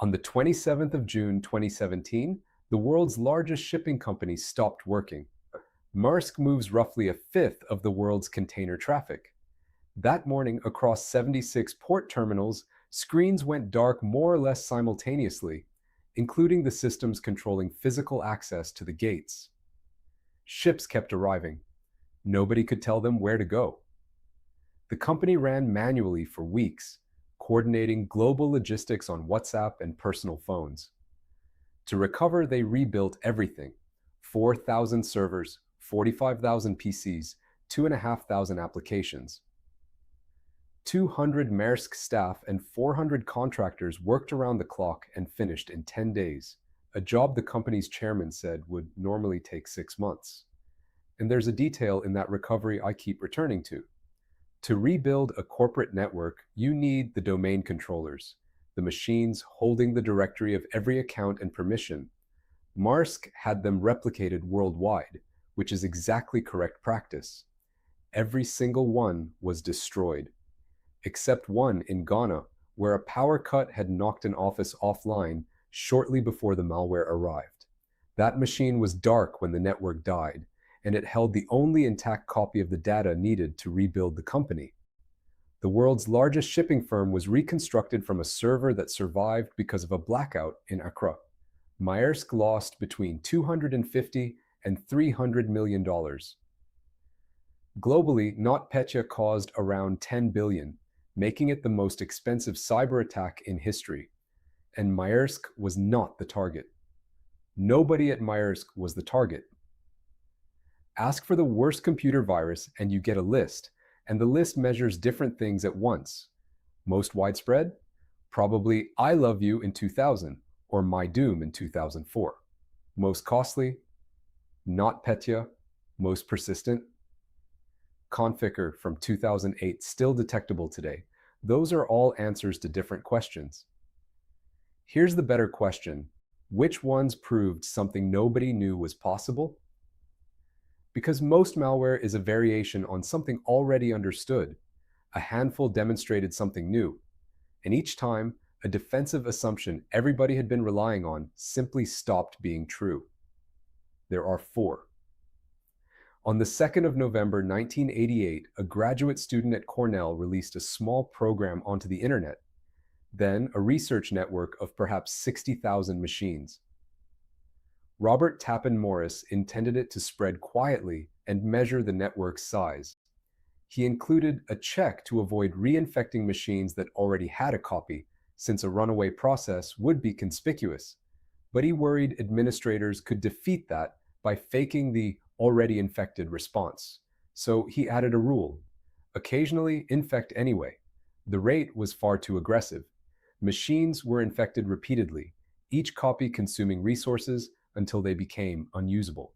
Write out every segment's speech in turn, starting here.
On the 27th of June 2017, the world's largest shipping company stopped working. Maersk moves roughly a fifth of the world's container traffic. That morning, across 76 port terminals, screens went dark more or less simultaneously, including the systems controlling physical access to the gates. Ships kept arriving. Nobody could tell them where to go. The company ran manually for weeks, coordinating global logistics on WhatsApp and personal phones. To recover, they rebuilt everything: 4,000 servers, 45,000 PCs, 2,500 applications. 200 Maersk staff and 400 contractors worked around the clock and finished in 10 days, a job the company's chairman said would normally take 6 months. And there's a detail in that recovery I keep returning to. To rebuild a corporate network, you need the domain controllers, the machines holding the directory of every account and permission. Maersk had them replicated worldwide, which is exactly correct practice. Every single one was destroyed, except one in Ghana, where a power cut had knocked an office offline shortly before the malware arrived. That machine was dark when the network died, and it held the only intact copy of the data needed to rebuild the company. The world's largest shipping firm was reconstructed from a server that survived because of a blackout in Accra. Maersk lost between $250 and $300 million. Globally, NotPetya caused around $10 billion, making it the most expensive cyber attack in history. And Maersk was not the target. Nobody at Maersk was the target. Ask for the worst computer virus and you get a list, and the list measures different things at once. Most widespread? Probably I Love You in 2000 or My Doom in 2004. Most costly? NotPetya. Most persistent? Conficker from 2008, still detectable today. Those are all answers to different questions. Here's the better question. Which ones proved something nobody knew was possible? Because most malware is a variation on something already understood. A handful demonstrated something new. And each time, a defensive assumption everybody had been relying on simply stopped being true. There are 4. On the 2nd of November 1988, a graduate student at Cornell released a small program onto the internet, then a research network of perhaps 60,000 machines. Robert Tappan Morris intended it to spread quietly and measure the network's size. He included a check to avoid reinfecting machines that already had a copy, since a runaway process would be conspicuous. But he worried administrators could defeat that by faking the already infected response. So he added a rule: occasionally infect anyway. The rate was far too aggressive. Machines were infected repeatedly, each copy consuming resources until they became unusable.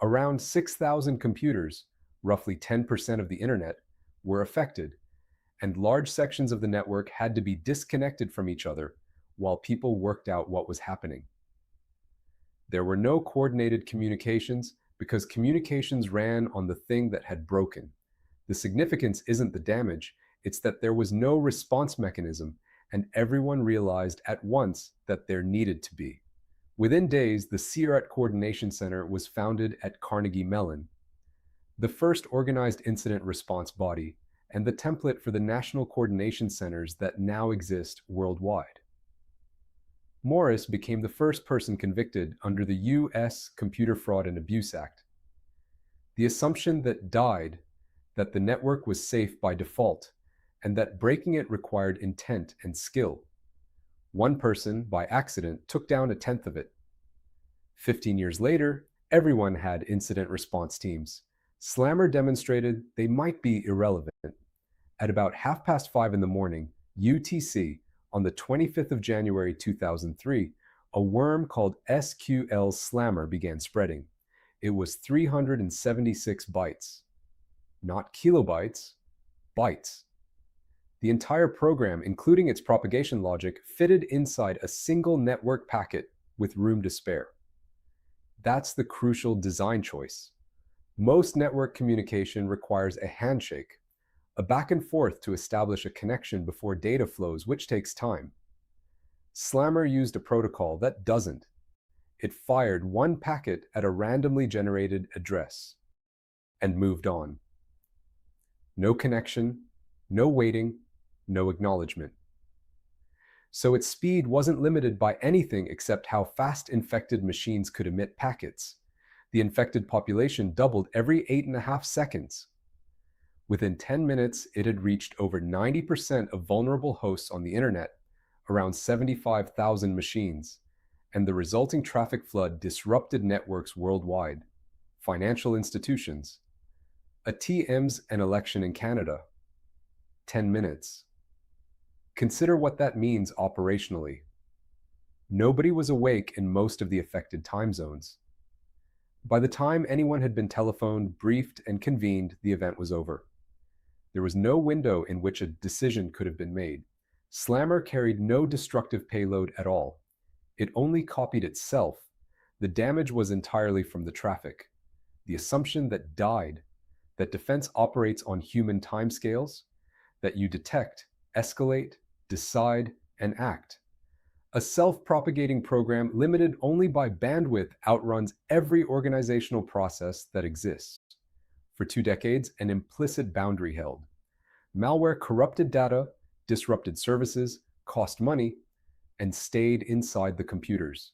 Around 6,000 computers, roughly 10% of the internet, were affected, and large sections of the network had to be disconnected from each other while people worked out what was happening. There were no coordinated communications because communications ran on the thing that had broken. The significance isn't the damage, it's that there was no response mechanism, and everyone realized at once that there needed to be. Within days, the CERT Coordination Center was founded at Carnegie Mellon, the first organized incident response body, and the template for the national coordination centers that now exist worldwide. Morris became the first person convicted under the U.S. Computer Fraud and Abuse Act. The assumption that died that the network was safe by default, and that breaking it required intent and skill. One person, by accident, took down a tenth of it. 15 years later, everyone had incident response teams. Slammer demonstrated they might be irrelevant. At about 5:30 in the morning, UTC, on the 25th of January 2003, a worm called SQL Slammer began spreading. It was 376 bytes. Not kilobytes, bytes. The entire program, including its propagation logic, fitted inside a single network packet with room to spare. That's the crucial design choice. Most network communication requires a handshake, a back and forth to establish a connection before data flows, which takes time. Slammer used a protocol that doesn't. It fired one packet at a randomly generated address and moved on. No connection, no waiting, no acknowledgement. So its speed wasn't limited by anything except how fast infected machines could emit packets. The infected population doubled every 8.5 seconds. Within 10 minutes, it had reached over 90% of vulnerable hosts on the internet, around 75,000 machines, and the resulting traffic flood disrupted networks worldwide, financial institutions, a TM's an election in Canada, 10 minutes. Consider what that means operationally. Nobody was awake in most of the affected time zones. By the time anyone had been telephoned, briefed, and convened, the event was over. There was no window in which a decision could have been made. Slammer carried no destructive payload at all. It only copied itself. The damage was entirely from the traffic. The assumption that died, that defense operates on human timescales, that you detect, escalate, decide, and act. A self-propagating program limited only by bandwidth outruns every organizational process that exists. For 2 decades, an implicit boundary held. Malware corrupted data, disrupted services, cost money, and stayed inside the computers.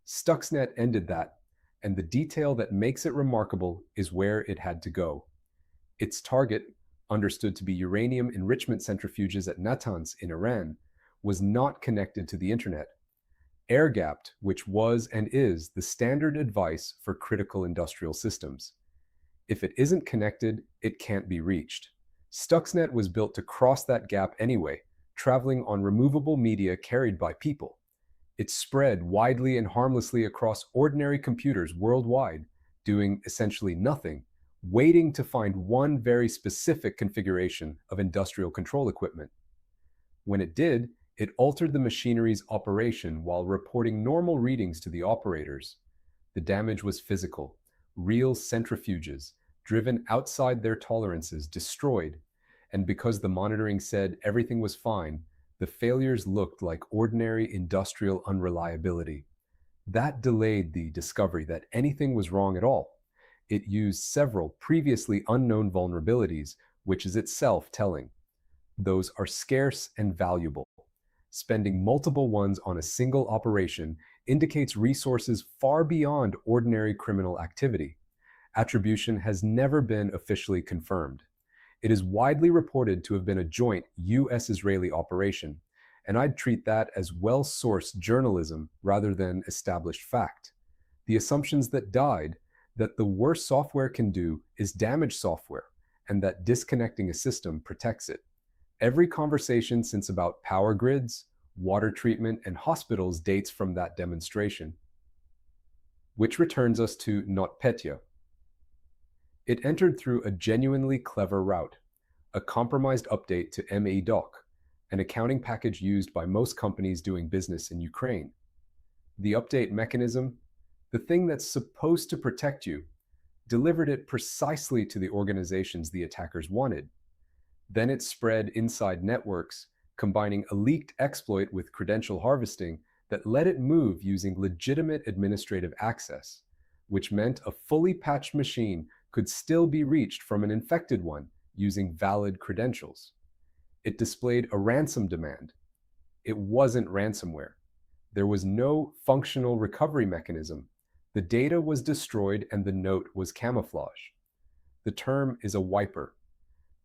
Stuxnet ended that, and the detail that makes it remarkable is where it had to go. Its target, understood to be uranium enrichment centrifuges at Natanz in Iran, was not connected to the internet. Air-gapped, which was and is the standard advice for critical industrial systems. If it isn't connected, it can't be reached. Stuxnet was built to cross that gap anyway, traveling on removable media carried by people. It spread widely and harmlessly across ordinary computers worldwide, doing essentially nothing, waiting to find one very specific configuration of industrial control equipment. When it did, it altered the machinery's operation while reporting normal readings to the operators. The damage was physical. Real centrifuges, driven outside their tolerances, destroyed. And because the monitoring said everything was fine, the failures looked like ordinary industrial unreliability. That delayed the discovery that anything was wrong at all. It used several previously unknown vulnerabilities, which is itself telling. Those are scarce and valuable. Spending multiple ones on a single operation indicates resources far beyond ordinary criminal activity. Attribution has never been officially confirmed. It is widely reported to have been a joint US-Israeli operation, and I'd treat that as well-sourced journalism rather than established fact. The assumptions that died, that the worst software can do is damage software, and that disconnecting a system protects it. Every conversation since about power grids, water treatment, and hospitals dates from that demonstration. Which returns us to NotPetya. It entered through a genuinely clever route, a compromised update to ME-Doc, an accounting package used by most companies doing business in Ukraine. The update mechanism, the thing that's supposed to protect you, delivered it precisely to the organizations the attackers wanted. Then it spread inside networks, combining a leaked exploit with credential harvesting that let it move using legitimate administrative access, which meant a fully patched machine could still be reached from an infected one using valid credentials. It displayed a ransom demand. It wasn't ransomware. There was no functional recovery mechanism. The data was destroyed and the note was camouflage. The term is a wiper.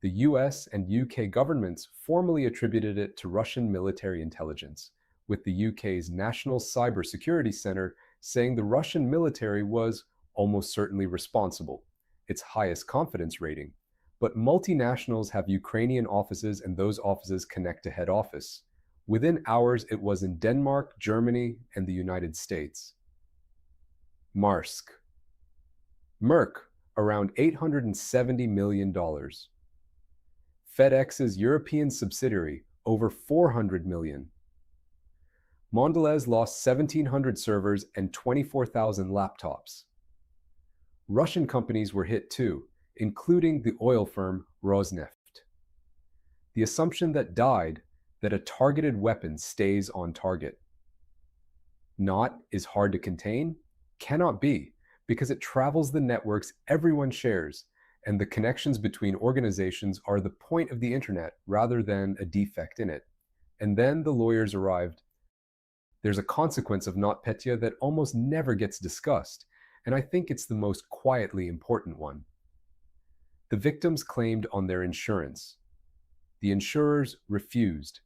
The US and UK governments formally attributed it to Russian military intelligence, with the UK's National Cybersecurity Center saying the Russian military was almost certainly responsible, its highest confidence rating. But multinationals have Ukrainian offices and those offices connect to head office. Within hours, it was in Denmark, Germany, and the United States. Maersk. Around $870 million. FedEx's European subsidiary, over $400 million. Mondelez lost 1,700 servers and 24,000 laptops. Russian companies were hit too, including the oil firm Rosneft. The assumption that died, that a targeted weapon stays on target. Not is hard to contain? Cannot be, because it travels the networks everyone shares, and the connections between organizations are the point of the internet rather than a defect in it. And then the lawyers arrived. There's a consequence of NotPetya that almost never gets discussed, and I think it's the most quietly important one. The victims claimed on their insurance. The insurers refused.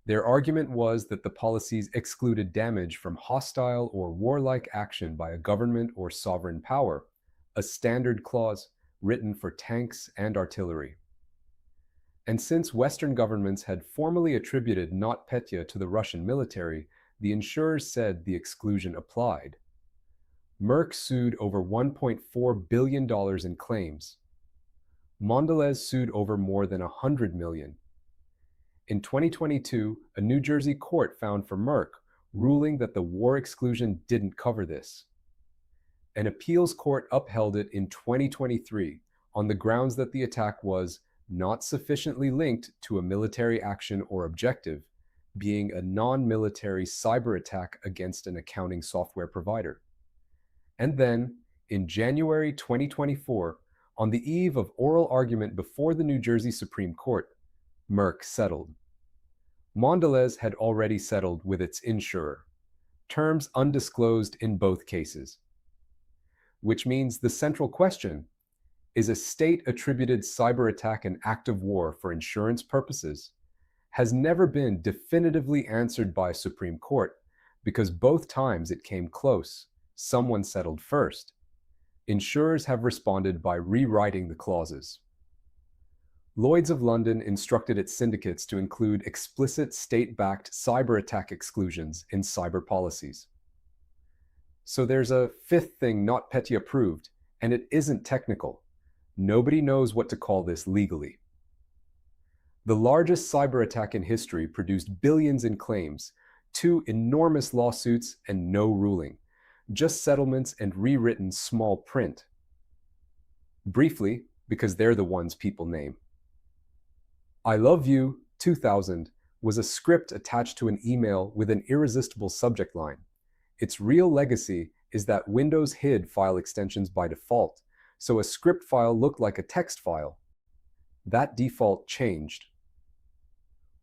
Their argument was that the policies excluded damage from hostile or warlike action by a government or sovereign power, a standard clause written for tanks and artillery. And since Western governments had formally attributed NotPetya to the Russian military, the insurers said the exclusion applied. Maersk sued over $1.4 billion in claims. Mondelez sued over more than $100 million. In 2022, a New Jersey court found for Maersk, ruling that the war exclusion didn't cover this. An appeals court upheld it in 2023 on the grounds that the attack was not sufficiently linked to a military action or objective, being a non-military cyber attack against an accounting software provider. And then, in January 2024, on the eve of oral argument before the New Jersey Supreme Court, Maersk settled. Mondelez had already settled with its insurer, terms undisclosed in both cases. Which means the central question, is a state-attributed cyber attack an act of war for insurance purposes, has never been definitively answered by Supreme Court, because both times it came close, someone settled first. Insurers have responded by rewriting the clauses. Lloyd's of London instructed its syndicates to include explicit state-backed cyber attack exclusions in cyber policies. So there's a fifth thing NotPetya proved, and it isn't technical. Nobody knows what to call this legally. The largest cyber attack in history produced billions in claims, 2 enormous lawsuits, and no ruling. Just settlements and rewritten small print. Briefly, because they're the ones people name. I Love You 2000 was a script attached to an email with an irresistible subject line. Its real legacy is that Windows hid file extensions by default, so a script file looked like a text file. That default changed.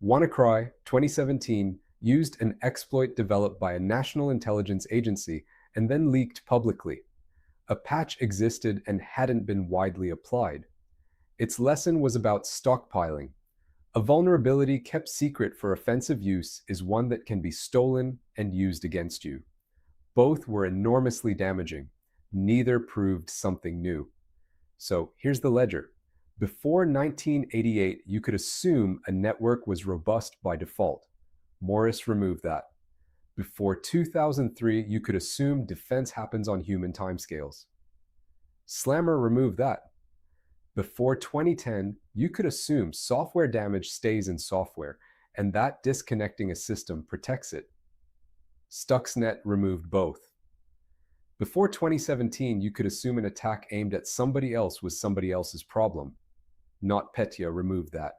WannaCry 2017 used an exploit developed by a national intelligence agency and then leaked publicly. A patch existed and hadn't been widely applied. Its lesson was about stockpiling. A vulnerability kept secret for offensive use is one that can be stolen and used against you. Both were enormously damaging. Neither proved something new. So here's the ledger. Before 1988, you could assume a network was robust by default. Morris removed that. Before 2003, you could assume defense happens on human timescales. Slammer removed that. Before 2010, you could assume software damage stays in software, and that disconnecting a system protects it. Stuxnet removed both. Before 2017, you could assume an attack aimed at somebody else was somebody else's problem. NotPetya removed that.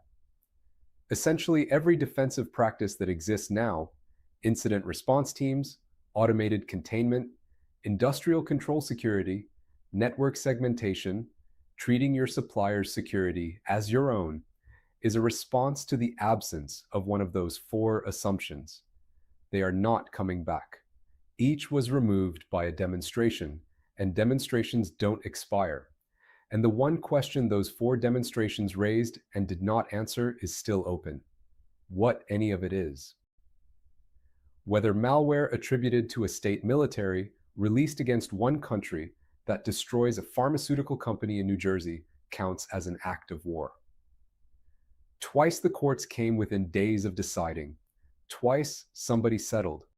Essentially, every defensive practice that exists now, incident response teams, automated containment, industrial control security, network segmentation, treating your supplier's security as your own, is a response to the absence of one of those 4 assumptions. They are not coming back. Each was removed by a demonstration, and demonstrations don't expire. And the one question those 4 demonstrations raised and did not answer is still open. What any of it is. Whether malware attributed to a state military released against one country that destroys a pharmaceutical company in New Jersey counts as an act of war. Twice the courts came within days of deciding. Twice somebody settled.